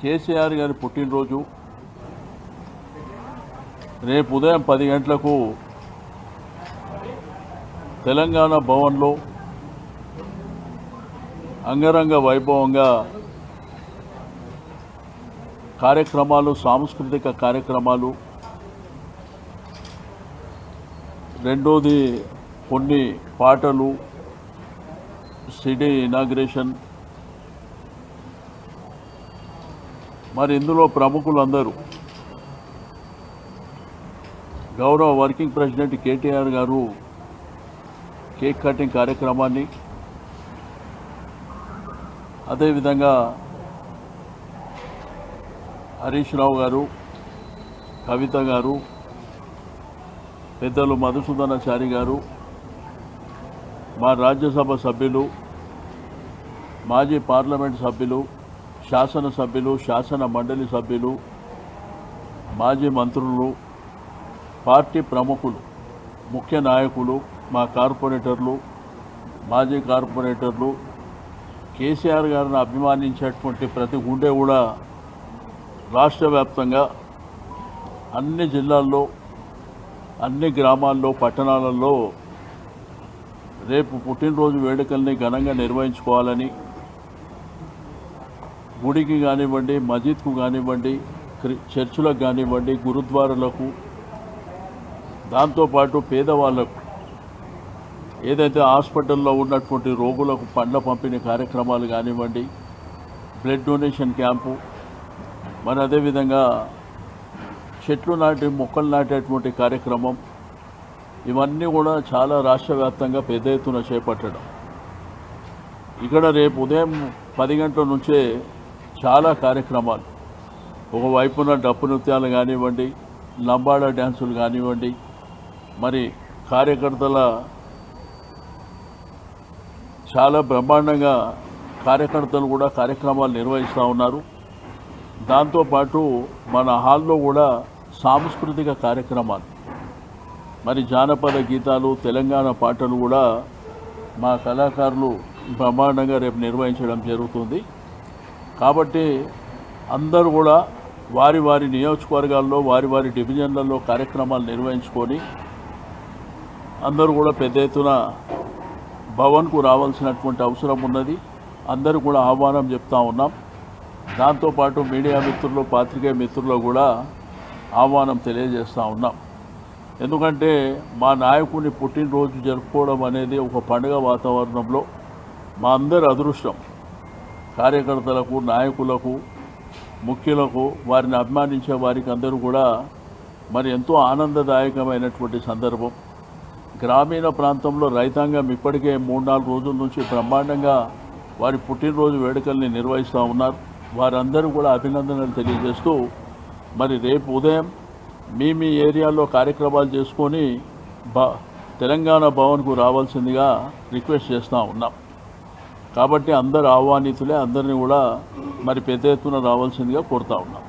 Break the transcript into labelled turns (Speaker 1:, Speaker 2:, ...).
Speaker 1: కేసీఆర్ గారి పుట్టినరోజు రేపు ఉదయం 10 గంటలకు తెలంగాణ భవన్లో అంగరంగ వైభవంగా కార్యక్రమాలు, సాంస్కృతిక కార్యక్రమాలు, రెండోది కొన్ని పాటలు, సిటీ ఇనాగ్రేషన్, మరి ఇందులో ప్రముఖులందరూ గౌరవ వర్కింగ్ ప్రెసిడెంట్ కేటీఆర్ గారు కేక్ కటింగ్ కార్యక్రమాన్ని, అదేవిధంగా హరీష్ రావు గారు, కవిత గారు, పెద్దలు మధుసూదనాచారి గారు, మా రాజ్యసభ సభ్యులు, మాజీ పార్లమెంట్ సభ్యులు, శాసనసభ్యులు, శాసన మండలి సభ్యులు, మాజీ మంత్రులు, పార్టీ ప్రముఖులు, ముఖ్య నాయకులు, మా కార్పొరేటర్లు, మాజీ కార్పొరేటర్లు, కేసీఆర్ గారిని అభిమానించేటువంటి ప్రతి గుండె కూడా రాష్ట్ర వ్యాప్తంగా అన్ని జిల్లాల్లో, అన్ని గ్రామాల్లో, పట్టణాలలో రేపు పుట్టినరోజు వేడుకల్ని ఘనంగా నిర్వహించుకోవాలని, గుడికి కానివ్వండి, మసీద్కు కానివ్వండి, చర్చిలకు కానివ్వండి, గురుద్వారాలకు, దాంతోపాటు పేదవాళ్లకు, ఏదైతే హాస్పిటల్లో ఉన్నటువంటి రోగులకు పండ్ల పంపిణీ కార్యక్రమాలు కానివ్వండి, బ్లడ్ డొనేషన్ క్యాంపు, మరి అదేవిధంగా చెట్లు నాటి మొక్కలు నాటేటువంటి కార్యక్రమం, ఇవన్నీ కూడా చాలా రాష్ట్ర వ్యాప్తంగా పెద్ద ఎత్తున చేపట్టడం. ఇక్కడ రేపు ఉదయం 10 గంటల నుంచే చాలా కార్యక్రమాలు, ఒకవైపున డప్పు నృత్యాలు కానివ్వండి, లంబాడా డ్యాన్సులు కానివ్వండి, మరి కార్యకర్తల చాలా బ్రహ్మాండంగా కార్యకర్తలు కూడా కార్యక్రమాలు నిర్వహిస్తూ ఉన్నారు. దాంతోపాటు మన హాల్లో కూడా సాంస్కృతిక కార్యక్రమాలు, మరి జానపద గీతాలు, తెలంగాణ పాటలు కూడా మా కళాకారులు బ్రహ్మాండంగా రేపు నిర్వహించడం జరుగుతుంది. కాబట్టి అందరూ కూడా వారి వారి నియోజకవర్గాల్లో, వారి వారి డివిజన్లలో కార్యక్రమాలు నిర్వహించుకొని అందరూ కూడా పెద్ద ఎత్తున భవన్కు రావాల్సినటువంటి అవసరం ఉన్నది. అందరూ కూడా ఆహ్వానం చెప్తా ఉన్నాం. దాంతోపాటు మీడియా మిత్రులు, పాత్రికేయ మిత్రులు కూడా ఆహ్వానం తెలియజేస్తూ ఉన్నాం. ఎందుకంటే మా నాయకుని పుట్టినరోజు జరుపుకోవడం అనేది ఒక పండుగ వాతావరణంలో మా అందరి అదృష్టం. కార్యకర్తలకు, నాయకులకు, ముఖ్యులకు, వారిని అభిమానించే వారికి అందరూ కూడా మరి ఎంతో ఆనందదాయకమైనటువంటి సందర్భం. గ్రామీణ ప్రాంతంలో రైతాంగం ఇప్పటికే 3-4 రోజుల నుంచి బ్రహ్మాండంగా వారి పుట్టినరోజు వేడుకల్ని నిర్వహిస్తూ ఉన్నారు. వారందరూ కూడా అభినందనలు తెలియజేస్తూ మరి రేపు ఉదయం మీ ఏరియాలో కార్యక్రమాలు చేసుకొని తెలంగాణ భవన్కు రావాల్సిందిగా రిక్వెస్ట్ చేస్తూ ఉన్నాం. కాబట్టి అందరు ఆహ్వానితులే, అందరినీ కూడా మరి పెద్ద ఎత్తున రావాల్సిందిగా కోరుతా ఉన్నాం.